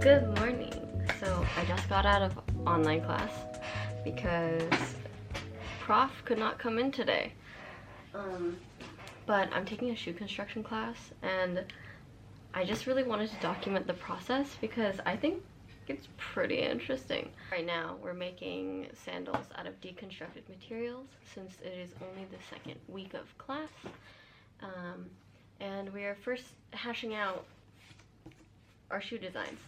Good morning. So I just got out of online class because prof could not come in today. But I'm taking a shoe construction class and I just really wanted to document the process because I think it's pretty interesting. Right now we're making sandals out of deconstructed materials since it is only the second week of class. And we are first hashing out our shoe designs.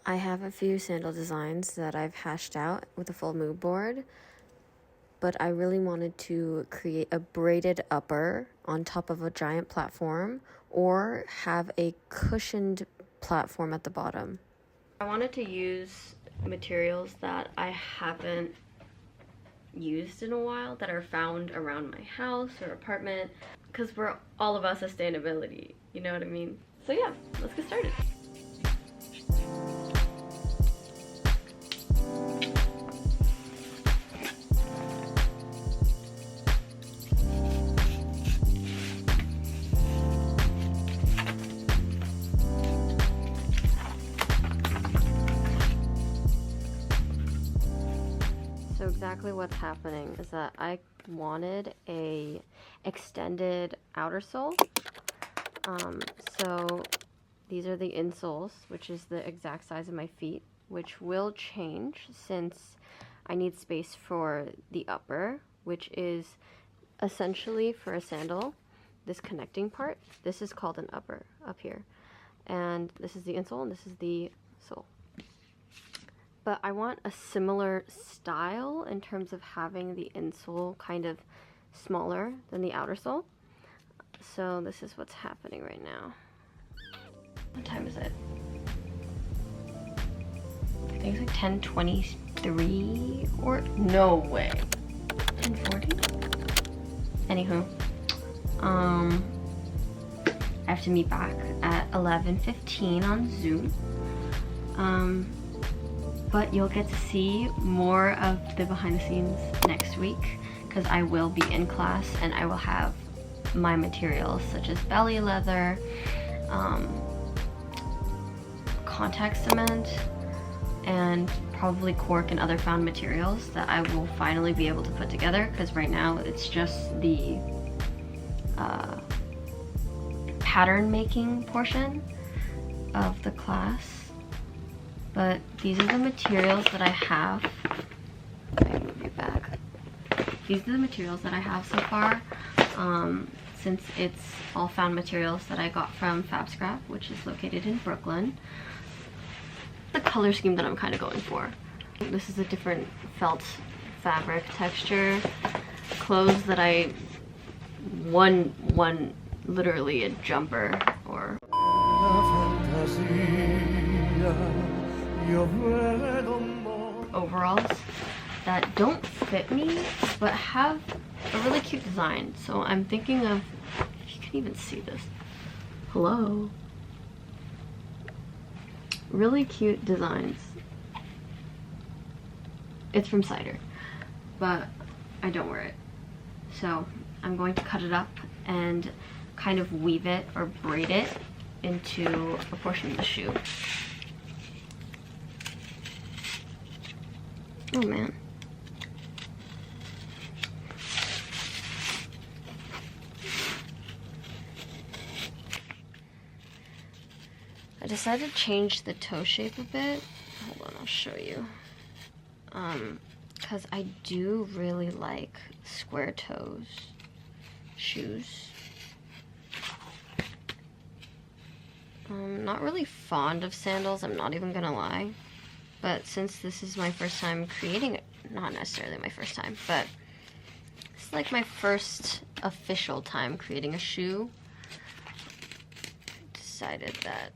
I have a few sandal designs that I've hashed out with a full mood board, but I really wanted to create a braided upper on top of a giant platform or have a cushioned platform at the bottom. I wanted to use materials that I haven't used in a while, that are found around my house or apartment, because we're all about sustainability, you know what I mean? So yeah, let's get started. So exactly what's happening is that I wanted a extended outer sole. So these are the insoles, which is the exact size of my feet, which will change since I need space for the upper, which is essentially for a sandal, this connecting part. This is called an upper up here. And this is the insole and this is the sole. But I want a similar style in terms of having the insole kind of smaller than the outer sole. So this is what's happening right now. What time is it? I think it's like 10:23 or no way. 10:40? Anywho, I have to meet back at 11:15 on Zoom. But you'll get to see more of the behind the scenes next week because I will be in class and I will have my materials such as belly leather, contact cement, and probably cork and other found materials that I will finally be able to put together, because right now it's just the pattern making portion of the class. But these are the materials that I have. Let me move you back. These are the materials that I have so far, since it's all found materials that I got from Fab Scrap, which is located in Brooklyn. The color scheme that I'm kind of going for. This is a different felt fabric texture. Clothes that I won literally a jumper or overalls that don't fit me but have a really cute design. So I'm thinking of, if you can even see this, hello, really cute designs. It's from Cider, but I don't wear it, so I'm going to cut it up and kind of weave it or braid it into a portion of the shoe. Oh man. I decided to change the toe shape a bit. Hold on, I'll show you. Because I do really like square toes shoes. I'm not really fond of sandals, I'm not even gonna lie. But since this is my first time creating it, not necessarily my first time, but it's like my first official time creating a shoe, I decided that,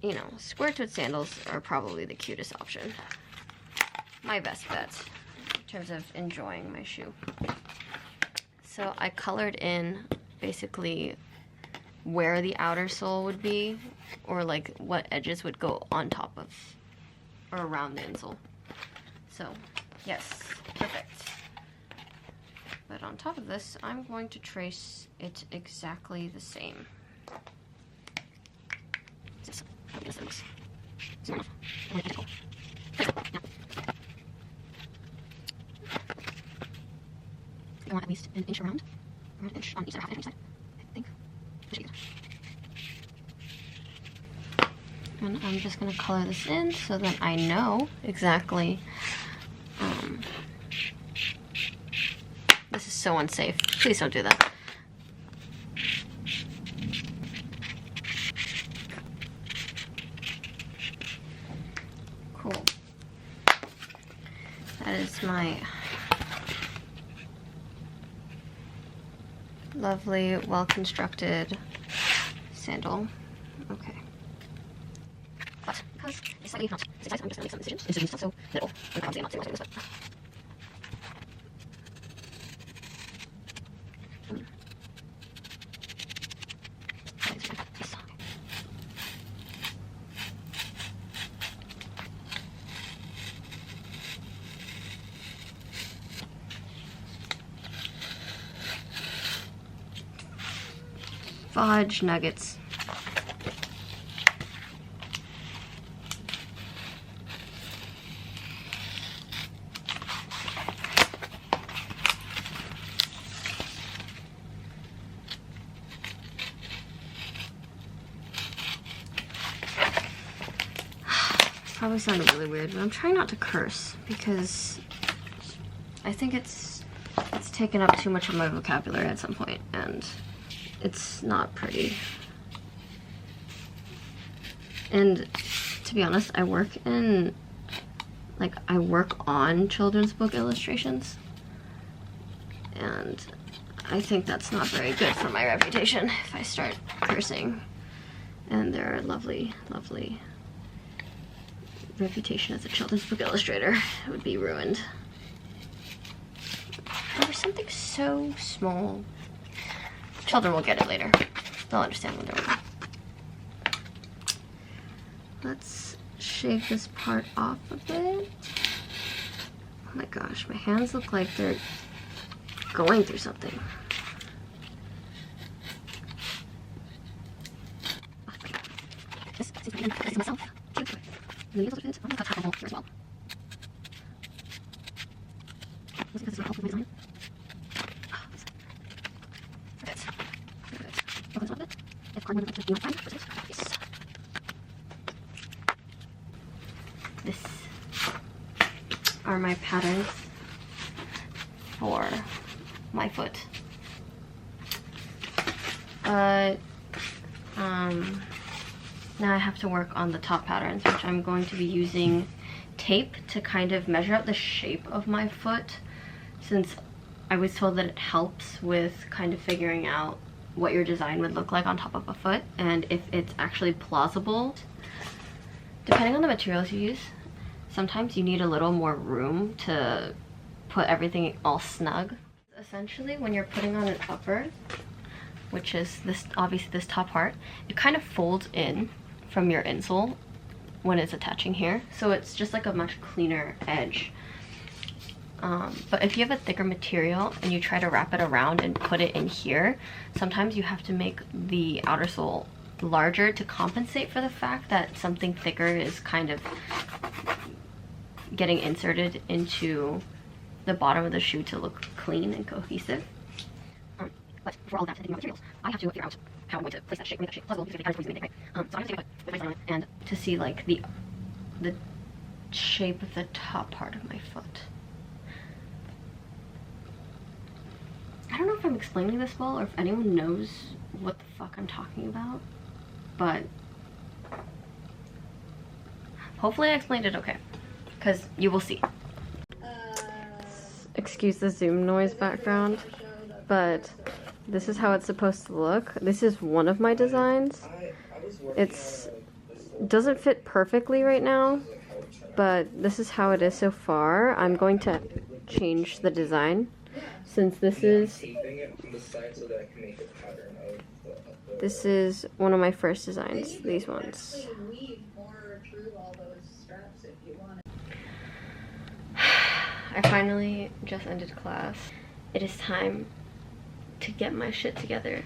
you know, square-toed sandals are probably the cutest option. My best bet in terms of enjoying my shoe. So I colored in basically where the outer sole would be, or like what edges would go on top of or around the insole. So yes, perfect. But on top of this, I'm going to trace it exactly the same. Small enough. Identical. I want at least an inch around. Or an inch on each side, half an inch on each side. I think. That should be good. And I'm just gonna color this in so that I know exactly. This is so unsafe. Please don't do that. Cool. That is my lovely, well-constructed sandal. Okay. But because it's slightly not precise, I'm just gonna make some incisions. Incisions not so little. And obviously I'm not saying this, but fudge nuggets. Probably sounded really weird, but I'm trying not to curse because I think it's taken up too much of my vocabulary at some point, and it's not pretty. And to be honest, I work on children's book illustrations, and I think that's not very good for my reputation if I start cursing. And their lovely, lovely reputation as a children's book illustrator would be ruined. Over something so small. Children will get it later. They'll understand when they're older. Let's shave this part off a bit. Oh my gosh, my hands look like they're going through something. This is myself. The needles are fit. I'm gonna cut half a hole here as well. Because it's not helpful with my design. This are my patterns for my foot. Now I have to work on the top patterns, which I'm going to be using tape to kind of measure out the shape of my foot, since I was told that it helps with kind of figuring out what your design would look like on top of a foot and if it's actually plausible. Depending on the materials you use, sometimes you need a little more room to put everything all snug. Essentially, when you're putting on an upper, which is this, obviously this top part, it kind of folds in from your insole when it's attaching here, so it's just like a much cleaner edge. But if you have a thicker material and you try to wrap it around and put it in here, sometimes you have to make the outer sole larger to compensate for the fact that something thicker is kind of getting inserted into the bottom of the shoe to look clean and cohesive. But for all of that, thinking about materials, I have to figure out how I'm going to place that shape, make that shape plausible, because the patterns right? So I'm going to take a foot with my design on it, and to see like the shape of the top part of my foot. I don't know if I'm explaining this well or if anyone knows what the fuck I'm talking about, but hopefully I explained it okay, because you will see. Excuse the Zoom noise background, but this is how it's supposed to look. This is one of my designs. It doesn't fit perfectly right now, but this is how it is so far. I'm going to change the design since this is one of my first designs, these ones. I finally just ended class. It is time to get my shit together